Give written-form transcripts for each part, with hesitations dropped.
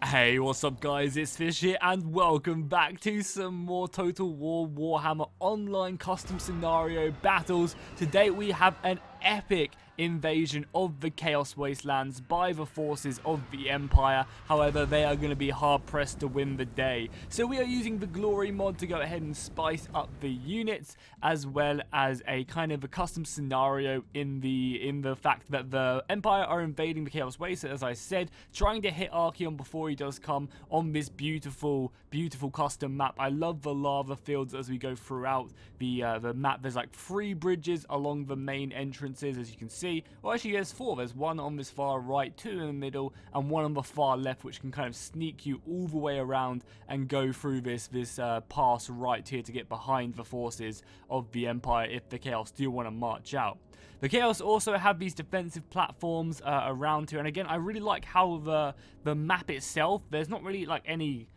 Hey, what's up guys, it's Fish here and welcome back to some more Total War Warhammer online custom scenario battles. Today we have an epic invasion of the Chaos Wastelands by the forces of the Empire. However, they are going to be hard pressed to win the day. So we are using the Glory mod to go ahead and spice up the units, as well as a kind of a custom scenario in the fact that the Empire are invading the Chaos Waste, as I said, trying to hit Archeon before he does come on this beautiful custom map. I love the lava fields as we go throughout the map. There's like 3 bridges along the main entrances, as you can see. Well, actually there's 4. There's one on this far right, 2 in the middle, and 1 on the far left, which can kind of sneak you all the way around and go through this pass right here to get behind the forces of the Empire if the Chaos do want to march out. The Chaos also have these defensive platforms around here, and again, I really like how the map itself, there's not really like any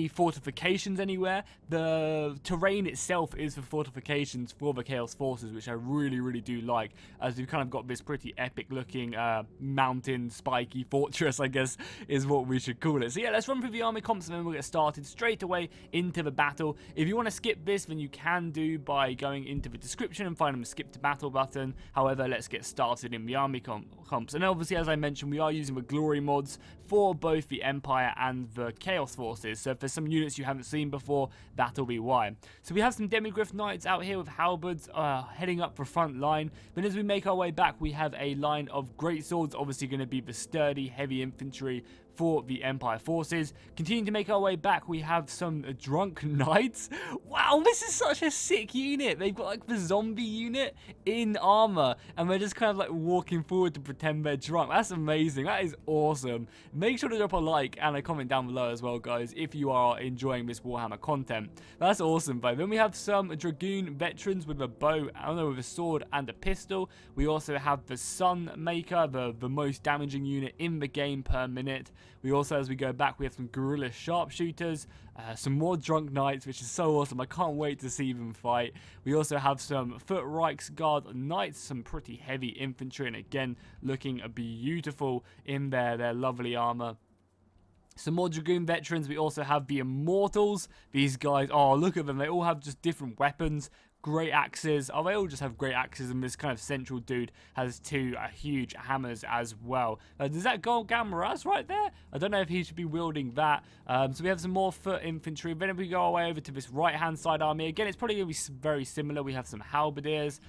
fortifications anywhere. The terrain itself is the fortifications for the Chaos forces, which I really do like, as we've kind of got this pretty epic looking mountain spiky fortress, I guess is what we should call it. So yeah, let's run through the army comps and then we'll get started straight away into the battle. If you want to skip this, then you can do by going into the description and finding the skip to battle button. However, let's get started in the army comps. And obviously, as I mentioned, we are using the glory mods for both the Empire and the Chaos forces. So if there's some units you haven't seen before, that'll be why. So we have some Demigryph Knights out here with halberds heading up the front line. Then as we make our way back, we have a line of greatswords, obviously going to be the sturdy heavy infantry for the Empire forces. Continuing to make our way back, we have some drunk knights. Wow, this is such a sick unit. They've got like the zombie unit in armor, and they're just kind of like walking forward to pretend they're drunk. That's amazing. That is awesome. Make sure to drop a like and a comment down below as well, guys, if you are enjoying this Warhammer content. That's awesome, though. Then we have some Dragoon veterans with a bow, with a sword and a pistol. We also have the Sun Maker, the most damaging unit in the game per minute. We also, as we go back, we have some guerrilla sharpshooters, some more drunk knights, which is so awesome. I can't wait to see them fight. We also have some foot Reichsguard knights, some pretty heavy infantry, and again, looking beautiful in their lovely armor. Some more Dragoon veterans. We also have the Immortals. These guys, oh, look at them. They all have just different weapons. Great axes. Oh, they all just have great axes, and this kind of central dude has 2 huge hammers as well. Does that go Gamras right there? I don't know if he should be wielding that. So we have some more foot infantry. Then if we go our way over to this right-hand side army, again, it's probably going to be very similar. We have some halberdiers.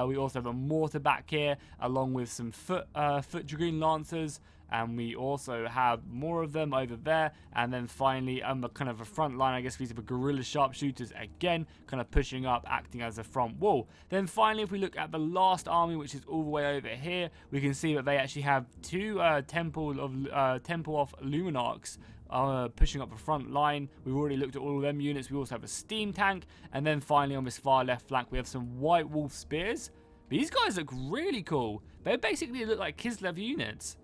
We also have a mortar back here, along with some foot Dragoon lancers. And we also have more of them over there. And then finally, on the kind of a front line, I guess these are the guerrilla sharpshooters again, kind of pushing up, acting as a front wall. Then finally, if we look at the last army, which is all the way over here, we can see that they actually have 2 Temple of Luminarchs pushing up the front line. We've already looked at all of them units. We also have a steam tank. And then finally, on this far left flank, we have some White Wolf spears. These guys look really cool. They basically look like Kislev units.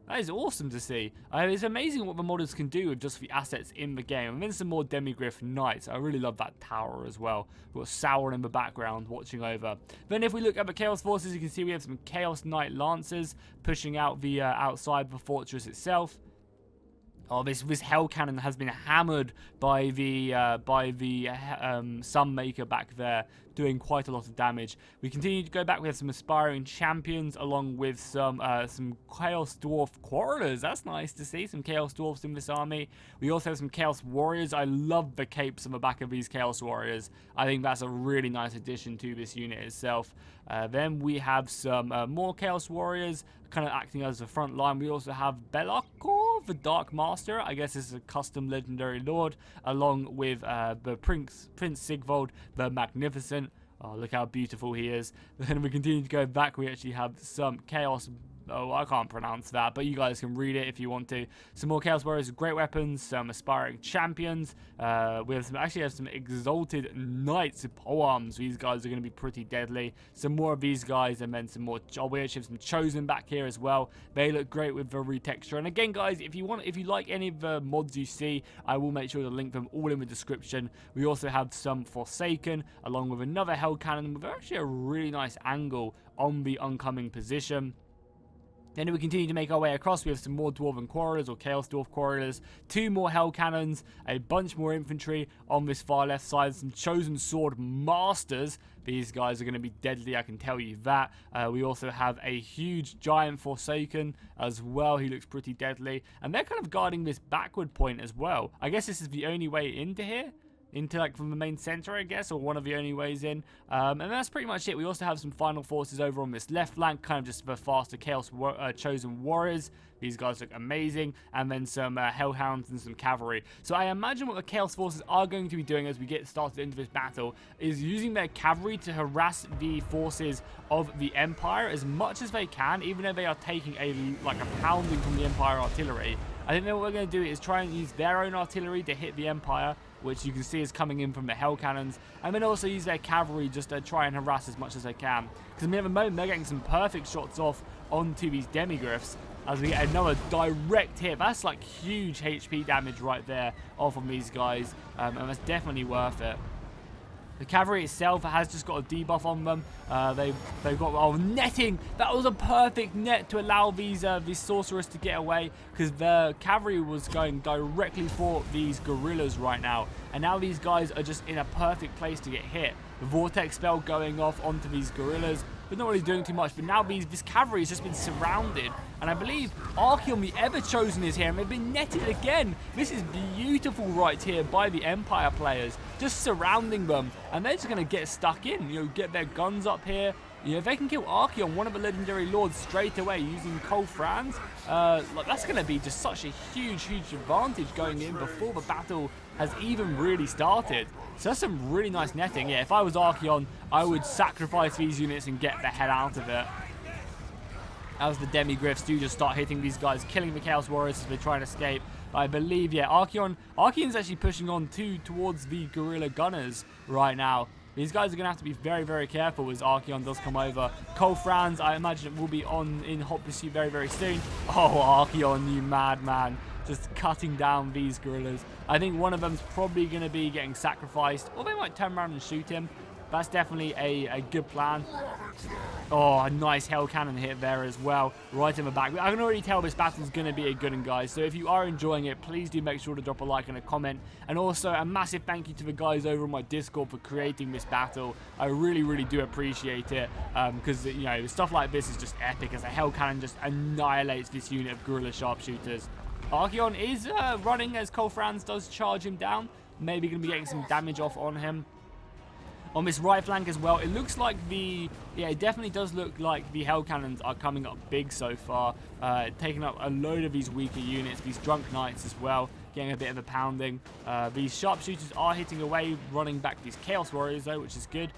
That is awesome to see. It's amazing what the modders can do with just the assets in the game. And then some more Demigryph Knights. I really love that tower as well. We've got Sauron in the background watching over. Then if we look at the Chaos forces, you can see we have some Chaos Knight Lancers pushing out the outside the fortress itself. Oh, this hell cannon has been hammered by the Sunmaker back there, doing quite a lot of damage. We continue to go back. We have some aspiring champions, along with some Chaos Dwarf quarrelers. That's nice to see, some Chaos Dwarfs in this army. We also have some Chaos Warriors. I love the capes on the back of these Chaos Warriors. I think that's a really nice addition to this unit itself. Then we have some more Chaos Warriors, kind of acting as the front line. We also have Belakor, the Dark Master. I guess this is a custom legendary lord, along with the Prince Sigvold, the Magnificent. Oh, look how beautiful he is. Then we continue to go back. We actually have some Chaos... Oh, I can't pronounce that, but you guys can read it if you want to. Some more Chaos Warriors with great weapons, some aspiring champions. We have actually have some exalted knights with polearms. These guys are going to be pretty deadly. Some more of these guys, and then some more. Oh, we actually have some chosen back here as well. They look great with the retexture. And again, guys, if you like any of the mods you see, I will make sure to link them all in the description. We also have some Forsaken, along with another Hell Cannon with actually a really nice angle on the oncoming position. Then we continue to make our way across. We have some more Dwarven Quarrelers or Chaos Dwarf Quarrelers, 2 more Hell Cannons, a bunch more infantry on this far left side, some Chosen Sword Masters. These guys are going to be deadly, I can tell you that. We also have a huge Giant Forsaken as well. He looks pretty deadly. And they're kind of guarding this backward point as well. I guess this is the only way into here. Into like from the main center, I guess, or one of the only ways in. And that's pretty much it. We also have some final forces over on this left flank, kind of just for faster Chaos Chosen Warriors. These guys look amazing. And then some Hellhounds and some cavalry. So I imagine what the Chaos forces are going to be doing as we get started into this battle is using their cavalry to harass the forces of the Empire as much as they can, even though they are taking a pounding from the Empire artillery. I think that what we're going to do is try and use their own artillery to hit the Empire, which you can see is coming in from the Hell Cannons, and then also use their cavalry just to try and harass as much as they can. Because I mean, at the moment, they're getting some perfect shots off onto these Demigryphs as we get another direct hit. That's like huge HP damage right there off of these guys, and that's definitely worth it. The cavalry itself has just got a debuff on them. They've got netting. That was a perfect net to allow these sorcerers to get away, because the cavalry was going directly for these gorillas right now, and now these guys are just in a perfect place to get hit. The vortex spell going off onto these gorillas, but not really doing too much. But now this cavalry has just been surrounded, and I believe Archaon the Ever-Chosen is here, and they've been netted again. This is beautiful right here by the Empire players, just surrounding them, and they're just going to get stuck in, get their guns up here. If they can kill Archaon, one of the legendary lords, straight away using Cole Franz, that's going to be just such a huge advantage going in before the battle has even really started. So that's some really nice netting. Yeah, if I was Archaon, I would sacrifice these units and get the hell out of it. As the Demigryphs do just start hitting these guys, killing the Chaos Warriors as they try and escape. I believe, yeah, Archaon's actually pushing on towards the Gorilla Gunners right now. These guys are going to have to be very careful as Archaon does come over. Cole Franz, I imagine, will be in hot pursuit very soon. Oh, Archaon, you madman. Just cutting down these gorillas. I think one of them's probably going to be getting sacrificed, or they might turn around and shoot him. That's definitely a good plan. Oh, a nice Hell Cannon hit there as well, right in the back. I can already tell this battle's going to be a good one, guys. So if you are enjoying it, please do make sure to drop a like and a comment. And also a massive thank you to the guys over on my Discord for creating this battle. I really do appreciate it, because stuff like this is just epic as a Hell Cannon just annihilates this unit of Gorilla Sharpshooters. Archaon is running as Cole Franz does charge him down. Maybe going to be getting some damage off on him. On this right flank as well, it looks like it definitely does look like the Hell Cannons are coming up big so far, taking up a load of these weaker units, these Drunk Knights as well, getting a bit of a pounding. These Sharpshooters are hitting away, running back these Chaos Warriors though, which is good.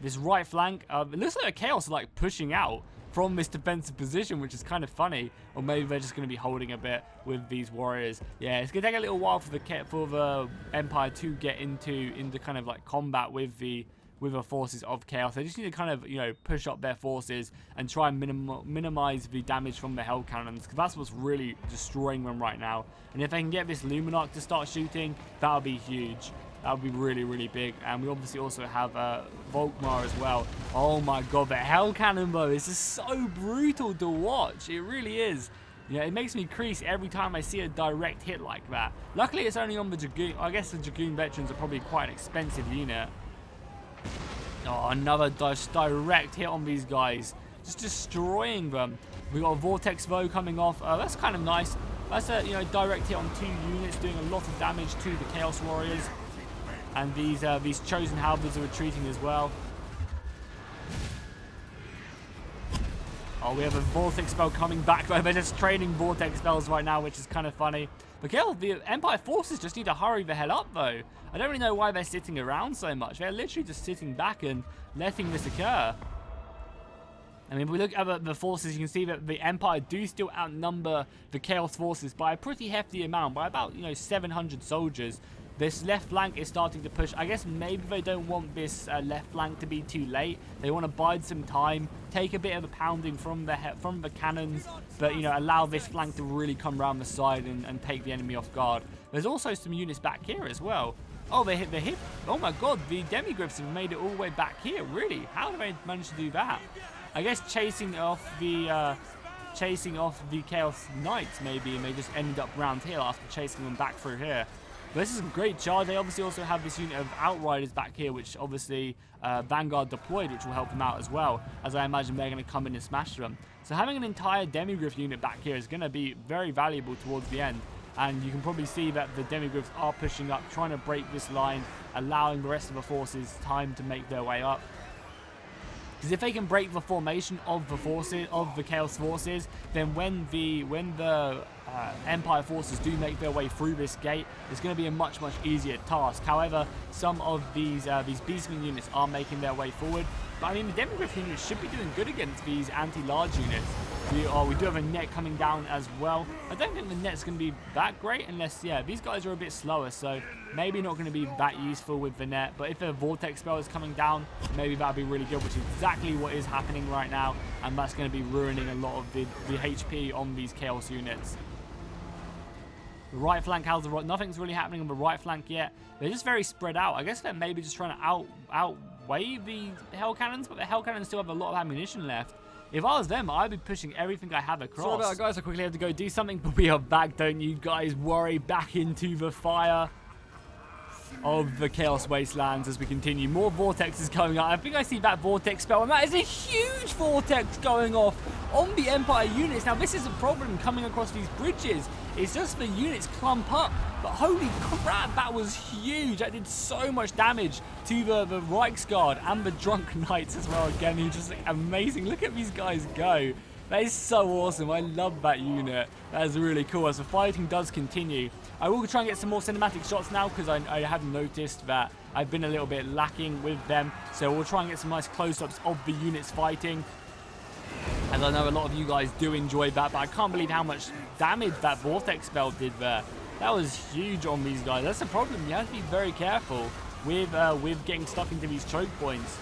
This right flank, it looks like the Chaos are like pushing out from this defensive position, which is kind of funny, or maybe they're just going to be holding a bit with these warriors. Yeah, it's going to take a little while for the Empire to get into kind of like combat with the forces of Chaos. They just need to kind of push up their forces and try and minimize the damage from the Hell Cannons, because that's what's really destroying them right now. And if they can get this Luminarch to start shooting, that would be huge. That would be really big. And we obviously also have Volkmar as well. Oh my god, the Hell Cannon bow is just so brutal to watch. It really is. It makes me crease every time I see a direct hit like that. Luckily, it's only on the Dragoon. I guess the Dragoon Veterans are probably quite an expensive unit. Oh, another direct hit on these guys. Just destroying them. We got a Vortex Voe coming off. That's kind of nice. That's a direct hit on 2 units, doing a lot of damage to the Chaos Warriors. And these Chosen Halberds are retreating as well. Oh, we have a Vortex spell coming back. They're just training Vortex spells right now, which is kind of funny. But the Empire forces just need to hurry the hell up, though. I don't really know why they're sitting around so much. They're literally just sitting back and letting this occur. I mean, if we look at the forces, you can see that the Empire do still outnumber the Chaos forces by a pretty hefty amount, by about 700 soldiers. This left flank is starting to push. I guess maybe they don't want this left flank to be too late. They want to bide some time, take a bit of a pounding from the cannons, but allow this flank to really come around the side and take the enemy off guard. There's also some units back here as well. Oh, they hit. Oh my god, the Demigryphs have made it all the way back here. Really? How did they manage to do that? I guess chasing off the chasing off the Chaos Knights maybe, and they just ended up round here after chasing them back through here. But this is a great charge. They obviously also have this unit of Outriders back here, which obviously Vanguard deployed, which will help them out as well, as I imagine they're going to come in and smash them. So having an entire Demigryph unit back here is going to be very valuable towards the end. And you can probably see that the Demigryphs are pushing up, trying to break this line, allowing the rest of the forces time to make their way up. Because if they can break the formation of the forces, of the Chaos forces, then when the Empire forces do make their way through this gate, it's going to be a much easier task. However, some of these Beastmen units are making their way forward. But I mean, the Demigryph units should be doing good against these anti-large units. We do have a net coming down as well. I don't think the net's going to be that great unless, yeah, these guys are a bit slower, so maybe not going to be that useful with the net. But if a vortex spell is coming down, maybe that'd be really good, which is exactly what is happening right now, and that's going to be ruining a lot of the HP on these Chaos units. The right flank, nothing's really happening on the right flank yet. They're just very spread out. I guess they're maybe just trying to outweigh the Hell Cannons, but the Hell Cannons still have a lot of ammunition left. If I was them, I'd be pushing everything I have across. Sorry about that, guys. I quickly have to go do something, but we are back. Don't you guys worry. Back into the fire of the Chaos Wastelands as we continue. More vortexes coming out. I think I see that vortex spell, and that is a huge vortex going off on the Empire units. Now, this is a problem coming across these bridges. It's just the units clump up, but holy crap, that was huge. That did so much damage to the Reichsguard and the Drunk Knights as well. Again, who just amazing. Look at these guys go. That is so awesome. I love that unit. That is really cool. As the fighting does continue, I will try and get some more cinematic shots now, because I have noticed that I've been a little bit lacking with them. So we'll try and get some nice close-ups of the units fighting, as I know a lot of you guys do enjoy that. But I can't believe how much damage that vortex spell did there. That was huge on these guys. That's the problem. You have to be very careful with getting stuck into these choke points,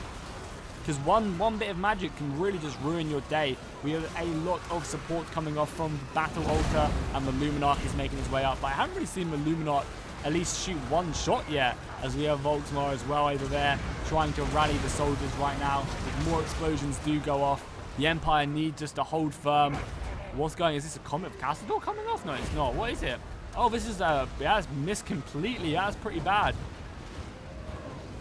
because one bit of magic can really just ruin your day. We have a lot of support coming off from the Battle Altar, and the Luminarch is making his way up. But I haven't really seen the Luminarch at least shoot one shot yet, as we have Volkmar as well over there trying to rally the soldiers right now. If more explosions do go off, the Empire need just to hold firm. What's going? Is this a Comet of Cassador coming off? No, it's not. What is it? Oh, this is that's missed completely. That's pretty bad.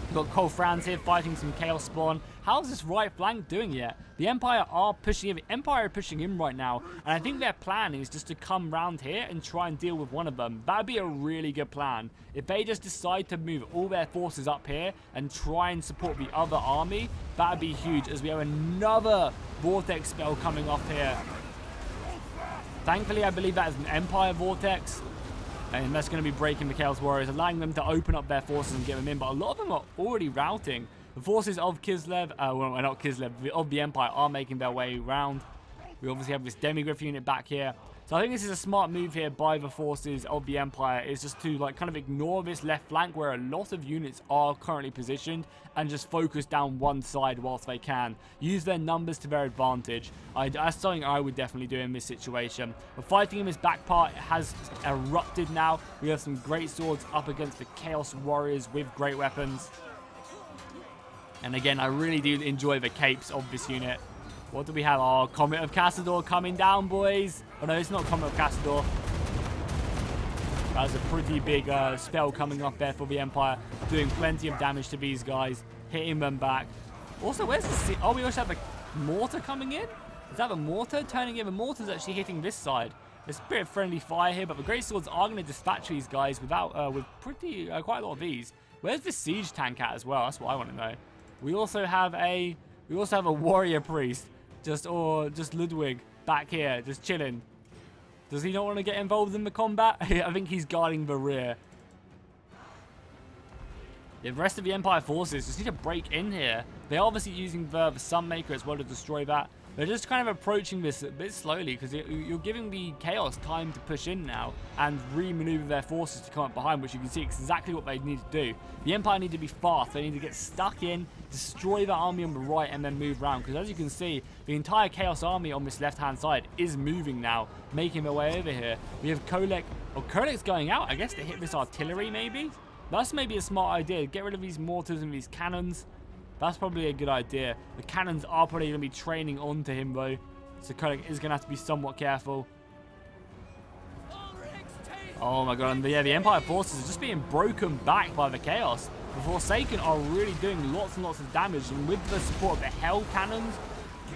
We've got Cole Franz here fighting some Chaos Spawn. How's this right flank doing yet? The Empire are pushing in. The Empire are pushing in right now, and I think their plan is just to come round here and try and deal with one of them. That would be a really good plan. If they just decide to move all their forces up here and try and support the other army, that would be huge, as we have another Vortex spell coming off here. Thankfully, I believe that is an Empire Vortex, and that's going to be breaking the Chaos Warriors, allowing them to open up their forces and get them in. But a lot of them are already routing. The forces of Kislev, well, not Kislev, of the Empire are making their way around. We obviously have this Demigryph unit back here. So I think this is a smart move here by the forces of the Empire, is just to kind of ignore this left flank where a lot of units are currently positioned, and just focus down one side whilst they can. Use their numbers to their advantage. That's something I would definitely do in this situation. But fighting in this back part has erupted now. We have some great swords up against the Chaos Warriors with great weapons. And again, I really do enjoy the capes of this unit. What do we have? Oh, Comet of Cassador coming down, boys. Oh, no, it's not Comet of Cassador. That's a pretty big spell coming off there for the Empire. Doing plenty of damage to these guys. Hitting them back. Also, where's the... Oh, we also have a mortar coming in? Is that the mortar? Turning in. The mortar's actually hitting this side. There's a bit of friendly fire here, but the Great Swords are going to dispatch these guys without, with quite a lot of ease. Where's the siege tank at as well? That's what I want to know. We also have a warrior priest. Just Ludwig back here, just chilling. Does he not want to get involved in the combat? I think he's guarding the rear. The rest of the Empire forces just need to break in here. They're obviously using the Sunmaker as well to destroy that. They're just kind of approaching this a bit slowly, because you're giving the Chaos time to push in now and re-maneuver their forces to come up behind, which you can see exactly what they need to do. The Empire need to be fast. They need to get stuck in, destroy the army on the right, and then move around. Because as you can see, the entire Chaos army on this left-hand side is moving now, making their way over here. We have Kolek. Oh, Kolek's going out, I guess, to hit this artillery, maybe? That's maybe a smart idea. Get rid of these mortars and these cannons. That's probably a good idea. The cannons are probably going to be training onto him, though. So Kodak is going to have to be somewhat careful. Oh my god, and yeah, the Empire forces are just being broken back by the Chaos. The Forsaken are really doing lots and lots of damage, and with the support of the Hell Cannons,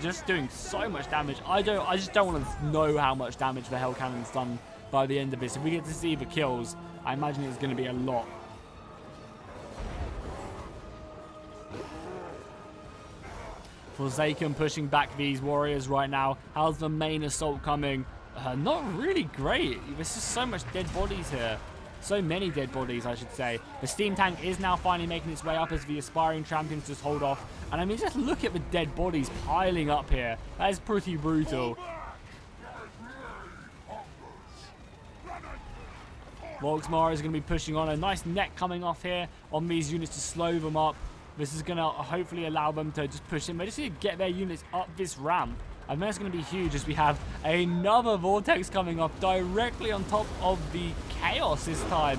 just doing so much damage. I just don't want to know how much damage the Hell Cannon's done by the end of this. If we get to see the kills, I imagine it's going to be a lot. Forsaken pushing back these warriors right now. How's the main assault coming? Not really great. There's just so much dead bodies here. So many dead bodies, I should say. The steam tank is now finally making its way up as the aspiring champions just hold off. And I mean, just look at the dead bodies piling up here. That is pretty brutal. Volksmar is going to be pushing on. A nice net coming off here on these units to slow them up. This is going to hopefully allow them to just push in. They just need to get their units up this ramp. I think that's going to be huge as we have another Vortex coming up directly on top of the Chaos this time.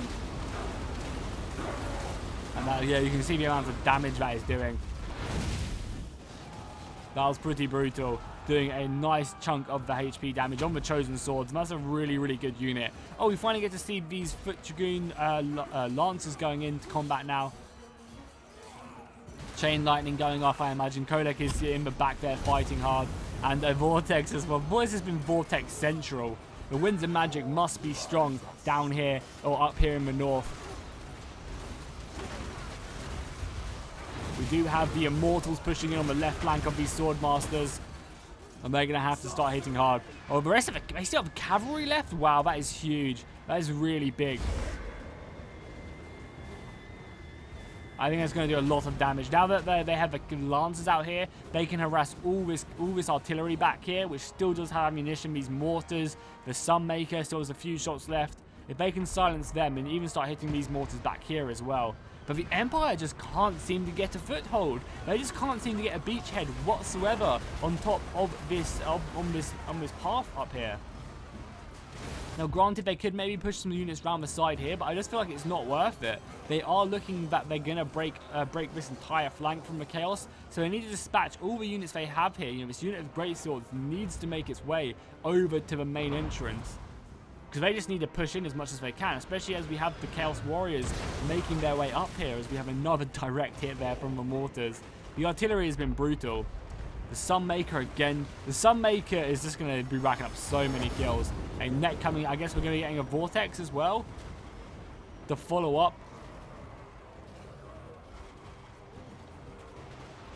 And that, yeah, you can see the amount of damage that is doing. That was pretty brutal. Doing a nice chunk of the HP damage on the Chosen Swords. And that's a really, really good unit. Oh, we finally get to see these Foot Dragoon Lancers going into combat now. Chain Lightning going off, I imagine. Kodak is in the back there fighting hard. And a Vortex as well. Boys, has been Vortex Central. The Winds of Magic must be strong down here or up here in the north. We do have the Immortals pushing in on the left flank of these Swordmasters. And they're going to have to start hitting hard. Oh, the rest of it, they still have cavalry left? Wow, that is huge. That is really big. I think that's going to do a lot of damage. Now that they have the Lancers out here, they can harass all this artillery back here, which still does have ammunition. These mortars, the Sunmaker still has a few shots left. If they can silence them and even start hitting these mortars back here as well. But the Empire just can't seem to get a foothold. They just can't seem to get a beachhead whatsoever on top of this on this path up here. Now, granted, they could maybe push some units around the side here, but I just feel like it's not worth it. They are looking that they're going to break this entire flank from the Chaos, so they need to dispatch all the units they have here. You know, this unit of Greatswords needs to make its way over to the main entrance, because they just need to push in as much as they can, especially as we have the Chaos Warriors making their way up here, as we have another direct hit there from the mortars. The artillery has been brutal. The Sunmaker again. The Sunmaker is just going to be racking up so many kills. A net coming. I guess we're going to be getting a Vortex as well to follow up.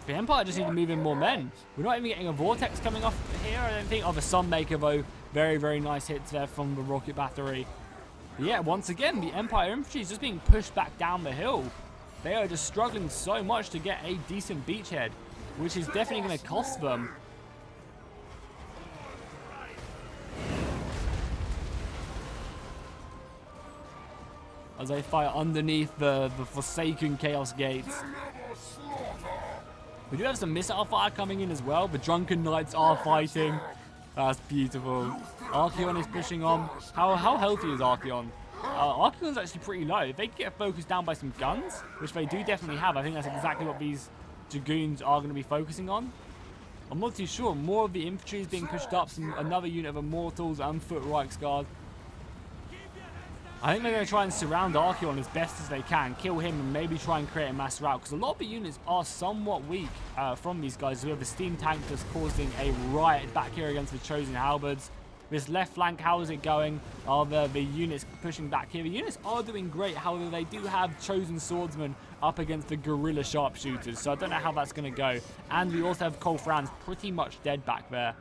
The Empire just need to move in more men. We're not even getting a Vortex coming off here, I don't think. Oh, the Sunmaker, though. Very, very nice hits there from the rocket battery. But yeah, once again, the Empire infantry is just being pushed back down the hill. They are just struggling so much to get a decent beachhead, which is definitely going to cost them. As they fight underneath the Forsaken Chaos Gates. We do have some missile fire coming in as well. The Drunken Knights are fighting. That's beautiful. Archeon is pushing on. How healthy is Archeon? Archeon's actually pretty low. If they get focused down by some guns, which they do definitely have, I think that's exactly what these Dragoons are going to be focusing on. I'm not too sure. More of the infantry is being pushed up. Another unit of Immortals and Foot Reichsguard. I think they're going to try and surround Archeon as best as they can, kill him, and maybe try and create a mass rout, because a lot of the units are somewhat weak from these guys. We have a steam tank that's causing a riot back here against the Chosen Halberds. This left flank, how is it going? Are the units pushing back here? The units are doing great, however, they do have Chosen Swordsmen up against the Guerrilla Sharpshooters, so I don't know how that's going to go. And we also have Cole Franz pretty much dead back there.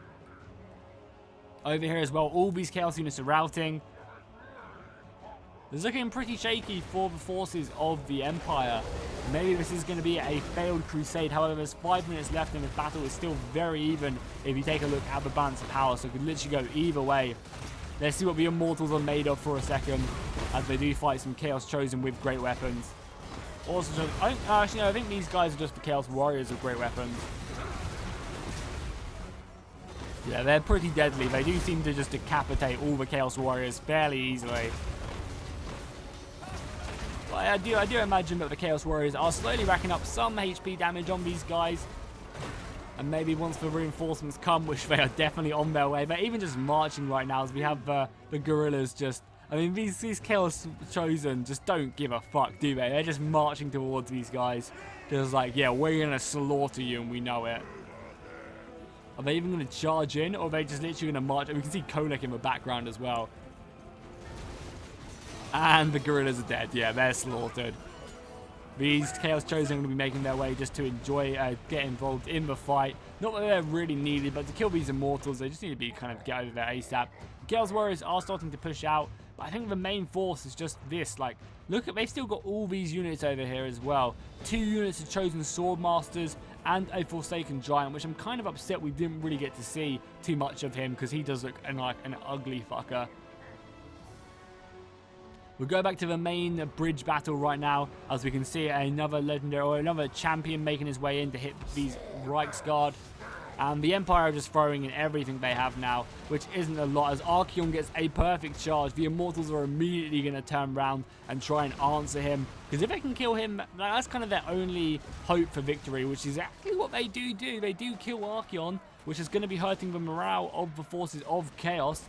Over here as well, all these Chaos units are routing. It's looking pretty shaky for the forces of the Empire. Maybe this is going to be a failed crusade. However, there's 5 minutes left and this battle is still very even if you take a look at the balance of power. So it could literally go either way. Let's see what the Immortals are made of for a second, as they do fight some Chaos Chosen with great weapons. Also, I think these guys are just the Chaos Warriors with great weapons. Yeah, they're pretty deadly. They do seem to just decapitate all the Chaos Warriors fairly easily. I do imagine that the Chaos Warriors are slowly racking up some HP damage on these guys. And maybe once the reinforcements come, which they are definitely on their way, but even just marching right now as we have the guerrillas just... I mean, these Chaos Chosen just don't give a fuck, do they? They're just marching towards these guys. Just like, yeah, we're going to slaughter you and we know it. Are they even going to charge in, or are they just literally going to march? We can see Kolek in the background as well. And the guerrillas are dead. Yeah, they're slaughtered. These Chaos Chosen are going to be making their way just to enjoy, get involved in the fight. Not that they're really needed, but to kill these Immortals, they just need to be kind of get over there ASAP. Chaos Warriors are starting to push out, but I think the main force is just this. Like, look at, they've still got all these units over here as well. 2 units of Chosen Swordmasters and a Forsaken Giant, which I'm kind of upset we didn't really get to see too much of him because he does look like an ugly fucker. We'll go back to the main bridge battle right now, as we can see another legendary or another champion making his way in to hit these Reichsguard. And the Empire are just throwing in everything they have now, which isn't a lot. As Archeon gets a perfect charge, the Immortals are immediately going to turn around and try and answer him. Because if they can kill him, that's kind of their only hope for victory, which is exactly what they do. They do kill Archeon, which is going to be hurting the morale of the forces of Chaos.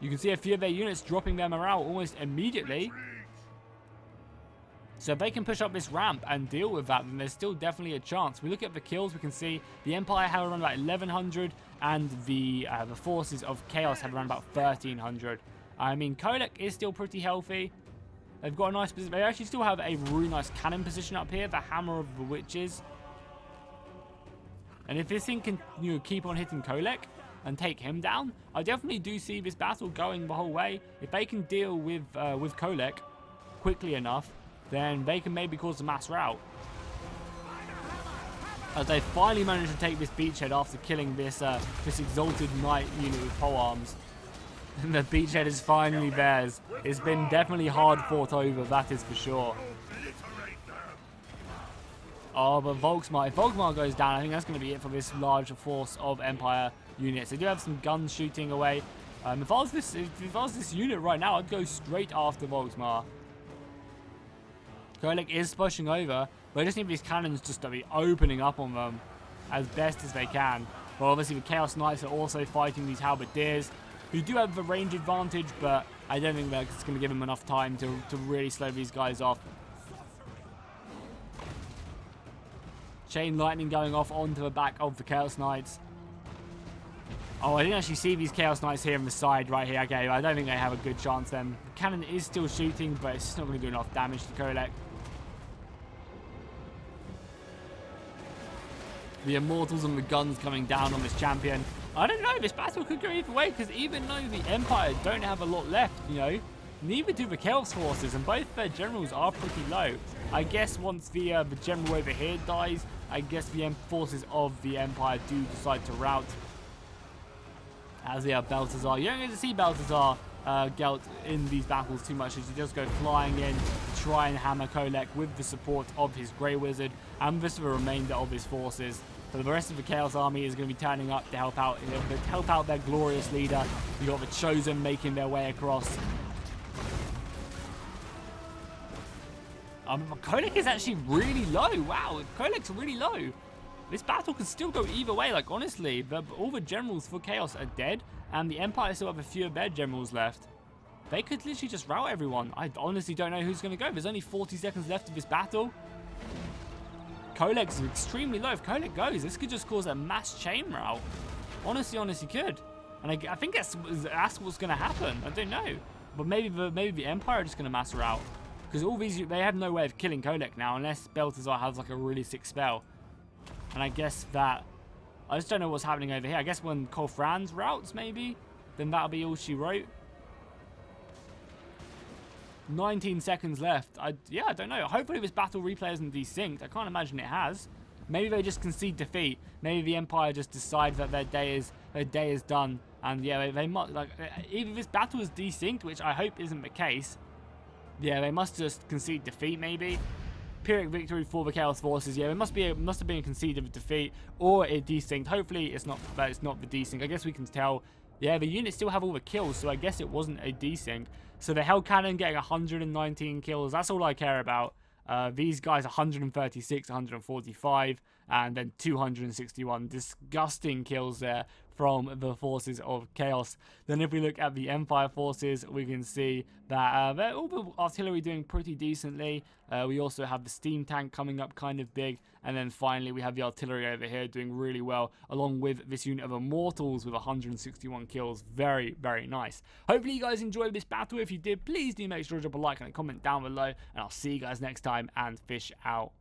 You can see a few of their units dropping their morale almost immediately. So if they can push up this ramp and deal with that, then there's still definitely a chance. We look at the kills, we can see the Empire have around about 1,100, and the forces of Chaos have around about 1,300. I mean, Kolek is still pretty healthy. They've got a nice position. They actually still have a really nice cannon position up here, the Hammer of the Witches. And if this thing can, you know, keep on hitting Kolek and take him down, I definitely do see this battle going the whole way. If they can deal with Kolek quickly enough, then they can maybe cause a mass rout. As they finally managed to take this beachhead after killing this this exalted knight unit with polearms. And the beachhead is finally theirs. It's been definitely hard fought over, that is for sure. Oh, but Volksmar, if Volksmar goes down, I think that's going to be it for this large force of Empire units. They do have some guns shooting away. If I was this unit right now, I'd go straight after Volksmar. Kolek is pushing over, but I just need these cannons just to be opening up on them as best as they can. But obviously the Chaos Knights are also fighting these Halberdiers, who do have the range advantage, but I don't think that's going to give them enough time to really slow these guys off. Chain Lightning going off onto the back of the Chaos Knights. Oh, I didn't actually see these Chaos Knights here on the side right here. Okay, I don't think they have a good chance then. The cannon is still shooting, but it's just not going to do enough damage to Kolek. The Immortals and the guns coming down on this champion. I don't know, this battle could go either way, because even though the Empire don't have a lot left, you know, neither do the Chaos forces, and both their generals are pretty low. I guess once the general over here dies, I guess the forces of the Empire do decide to rout. As we have Balthazar. You don't get to see Balthazar Gelt in these battles too much, as he does go flying in to try and hammer Kolek with the support of his Grey Wizard and with the remainder of his forces. So the rest of the Chaos Army is going to be turning up to help out their glorious leader. You got the Chosen making their way across. Kolek is actually really low. Wow, Kolek's really low. This battle could still go either way, like honestly. All the generals for Chaos are dead, and the Empire still have a few of their generals left. They could literally just rout everyone. I honestly don't know who's going to go. There's only 40 seconds left of this battle. Kolek's extremely low. If Kolek goes, this could just cause a mass chain rout. Honestly could. And I think that's what's going to happen. I don't know. But maybe the Empire are just going to mass rout. Because all these, they have no way of killing Kolek now, unless Balthazar has like a really sick spell. And I guess that... I just don't know what's happening over here. I guess when Kolfran's routes, maybe, then that'll be all she wrote. 19 seconds left. Yeah, I don't know. Hopefully this battle replay isn't desynced. I can't imagine it has. Maybe they just concede defeat. Maybe the Empire just decide that their day is done. And yeah, they must, like, either this battle is desynced, which I hope isn't the case. Yeah, they must just concede defeat, maybe. Pyrrhic victory for the Chaos forces. Yeah, it must have been a conceded defeat or a desynced. Hopefully, it's not the desync. I guess we can tell. Yeah, the units still have all the kills, so I guess it wasn't a desync. So the Hell Cannon getting 119 kills. That's all I care about. These guys 136, 145, and then 261 disgusting kills there from the forces of chaos. Then if we look at the Empire forces, we can see that they're all the artillery doing pretty decently. We also have the steam tank coming up kind of big, and then finally we have the artillery over here doing really well, along with this unit of immortals with 161 kills. Very, very nice. Hopefully you guys enjoyed this battle. If you did, please do make sure to drop a like and a comment down below, and I'll see you guys next time, and fish out.